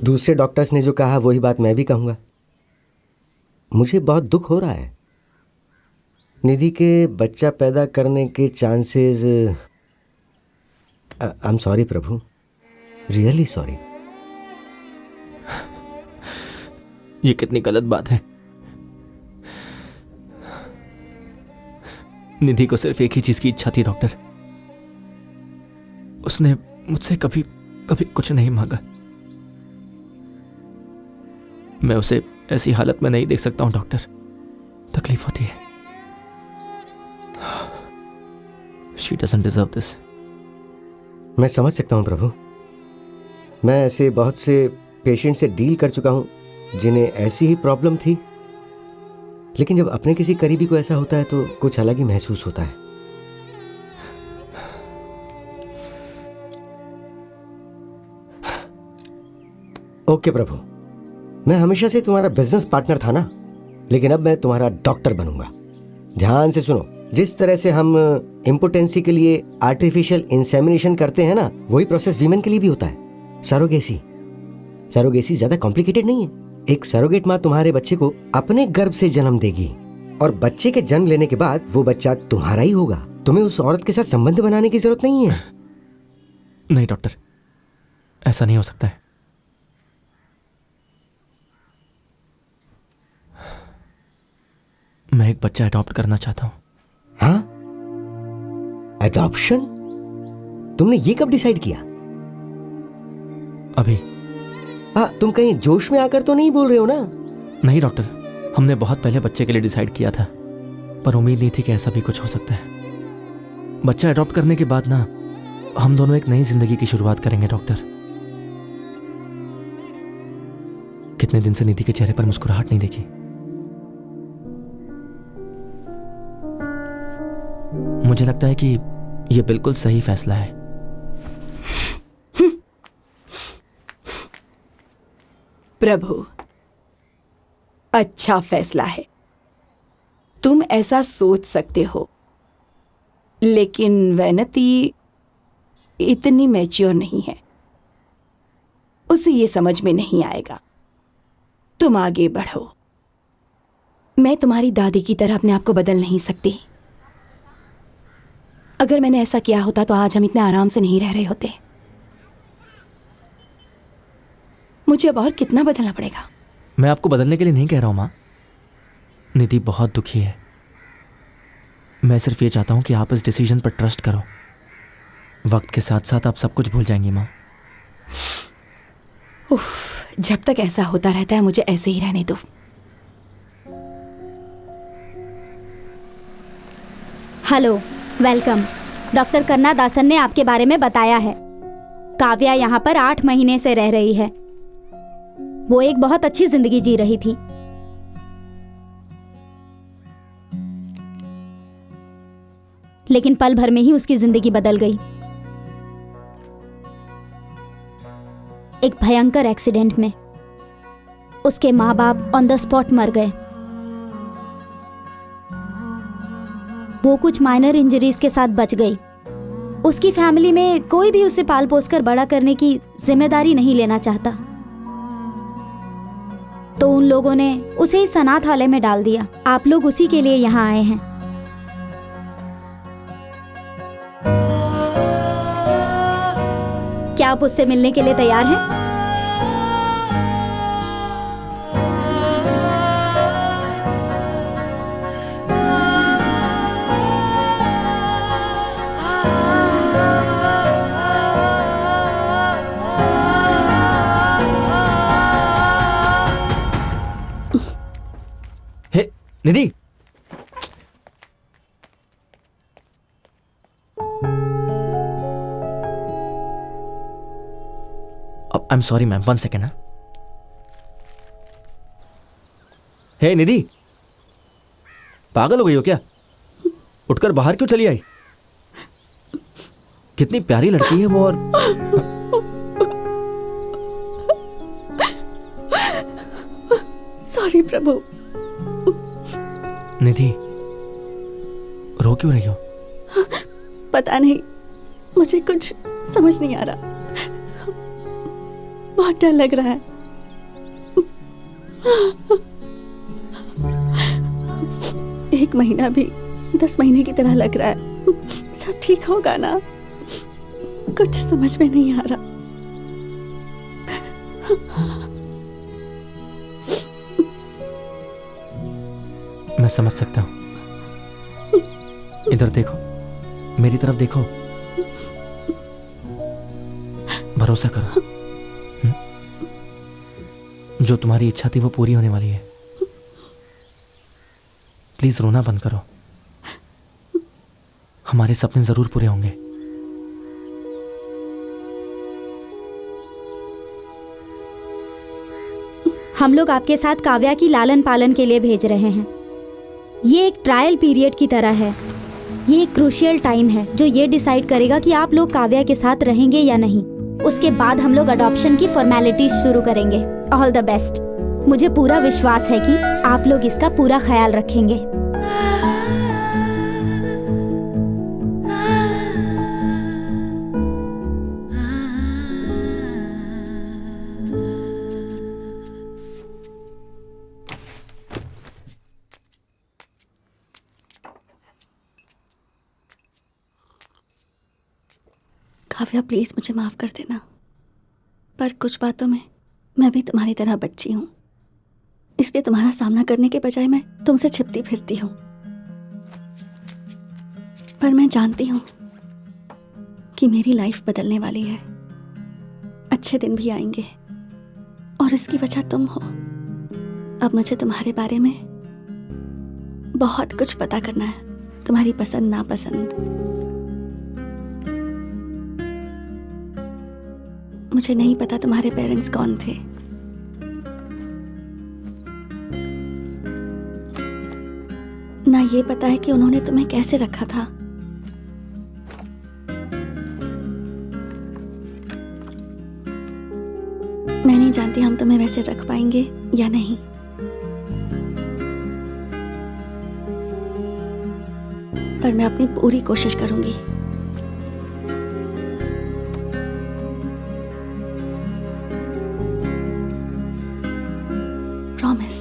दूसरे डॉक्टर्स ने जो कहा वही बात मैं भी कहूँगा। मुझे बहुत दुख हो रहा है। निधि के बच्चा पैदा करने के chances, I am sorry Prabhu, really sorry. ये कितनी गलत बात है। निधि को सिर्फ एक ही चीज की इच्छा थी डॉक्टर। उसने मुझसे कभी कभी कुछ नहीं मांगा। मैं उसे ऐसी हालत में नहीं देख सकता हूं डॉक्टर, तकलीफ होती है। She doesn't deserve this. मैं समझ सकता हूं प्रभु। मैं ऐसे बहुत से पेशेंट से डील कर चुका हूं जिन्हें ऐसी ही प्रॉब्लम थी, लेकिन जब अपने किसी करीबी को ऐसा होता है तो कुछ अलग ही महसूस होता है। ओके प्रभु, मैं हमेशा से तुम्हारा बिजनेस पार्टनर था ना, लेकिन अब मैं तुम्हारा डॉक्टर बनूंगा। ध्यान से सुनो, जिस तरह से हम इम्पोटेंसी के लिए आर्टिफिशियल इंसेमिनेशन करते हैं ना, वही प्रोसेस वीमेन के लिए भी होता है। सरोगेसी ज्यादा कॉम्प्लिकेटेड नहीं है। एक सरोगेट माँ तुम्हारे बच्चे को अपने गर्भ से जन्म देगी और बच्चे के जन्म लेने के बाद वो बच्चा तुम्हारा ही होगा। तुम्हें उस औरत के साथ संबंध बनाने की जरूरत नहीं है। नहीं डॉक्टर, ऐसा नहीं हो सकता है। मैं एक बच्चा अडॉप्ट करना चाहता हूं। हाँ, अडॉप्शन? तुमने ये कब डिसाइड किया? अभी। तुम कहीं जोश में आकर तो नहीं बोल रहे हो ना? नहीं डॉक्टर, हमने बहुत पहले बच्चे के लिए डिसाइड किया था, पर उम्मीद नहीं थी कि ऐसा भी कुछ हो सकता है। बच्चा अडॉप्ट करने के बाद ना, हम दोनों एक नई जिंदगी की शुरुआत करेंगे डॉक्टर। कितने दिन से निधि के चेहरे पर मुस्कुराहट नहीं देखी। मुझे लगता है कि यह बिल्कुल सही फैसला है। प्रभु, अच्छा फैसला है। तुम ऐसा सोच सकते हो, लेकिन वैनती इतनी मैच्योर नहीं है। उसे ये समझ में नहीं आएगा। तुम आगे बढ़ो। मैं तुम्हारी दादी की तरह अपने आप को बदल नहीं सकती। अगर मैंने ऐसा किया होता तो आज हम इतने आराम से नहीं रह रहे होते। मुझे अब और कितना बदलना पड़ेगा? मैं आपको बदलने के लिए नहीं कह रहा हूं माँ। निधि बहुत दुखी है। मैं सिर्फ ये चाहता हूं कि आप इस डिसीजन पर ट्रस्ट करो। वक्त के साथ साथ आप सब कुछ भूल जाएंगी माँ। उफ, जब तक ऐसा होता रहता है मुझे ऐसे ही रहने दो। Hello, welcome. डॉक्टर कन्ना दासन ने आपके बारे में बताया है। काव्या यहाँ पर 8 महीने से रह रही है। वो एक बहुत अच्छी जिंदगी जी रही थी। लेकिन पल भर में ही उसकी जिंदगी बदल गई। एक भयंकर एक्सीडेंट में उसके माँ बाप ऑन द स्पॉट मर गए। वो कुछ माइनर इंजरीज के साथ बच गई। उसकी फैमिली में कोई भी उसे पाल पोस कर बड़ा करने की जिम्मेदारी नहीं लेना चाहता, तो उन लोगों ने उसे इस अनाथालय में डाल दिया। आप लोग उसी के लिए यहाँ आए हैं। क्या आप उससे मिलने के लिए तैयार हैं? Nidhi, I am sorry ma'am, 1 second. Hey Nidhi, पागल हो गई हो क्या? उठकर बाहर क्यों चली आई? कितनी प्यारी लड़की है वो। और सॉरी प्रभु। निधि, रो क्यों रही हो? पता नहीं, मुझे कुछ समझ नहीं आ रहा। बहुत डर लग रहा है। एक महीना भी 10 महीने की तरह लग रहा है। सब ठीक होगा ना? कुछ समझ में नहीं आ रहा। मैं समझ सकता हूं। इधर देखो, मेरी तरफ देखो, भरोसा करो। जो तुम्हारी इच्छा थी वो पूरी होने वाली है। प्लीज रोना बंद करो। हमारे सपने जरूर पूरे होंगे। हम लोग आपके साथ काव्या की लालन पालन के लिए भेज रहे हैं। ये एक ट्रायल पीरियड की तरह है। ये एक क्रूशियल टाइम है जो ये डिसाइड करेगा कि आप लोग काव्या के साथ रहेंगे या नहीं। उसके बाद हम लोग अडॉप्शन की फॉर्मेलिटीज शुरू करेंगे। All the best. मुझे पूरा विश्वास है कि आप लोग इसका पूरा ख्याल रखेंगे। काव्या, प्लीज मुझे माफ कर देना, पर कुछ बातों में मैं भी तुम्हारी तरह बच्ची हूँ। इसलिए तुम्हारा सामना करने के बजाय मैं तुमसे छिपती फिरती हूँ। पर मैं जानती हूँ कि मेरी लाइफ बदलने वाली है। अच्छे दिन भी आएंगे और इसकी वजह तुम हो। अब मुझे तुम्हारे बारे में बहुत कुछ पता करना है, तुम्हारी पसंद नापसंद। मुझे नहीं पता तुम्हारे पेरेंट्स कौन थे। ना ये पता है कि उन्होंने तुम्हें कैसे रखा था। मैं नहीं जानती हम तुम्हें वैसे रख पाएंगे या नहीं। पर मैं अपनी पूरी कोशिश करूंगी। Promise.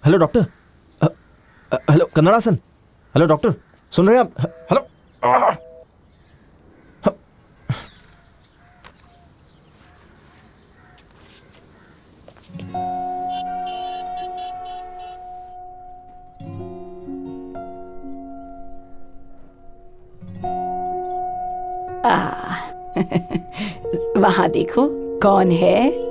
Hello doctor. Hello Kannadasan. Hello doctor, सुन रहे हैं आप? हेलो। वहां देखो कौन है।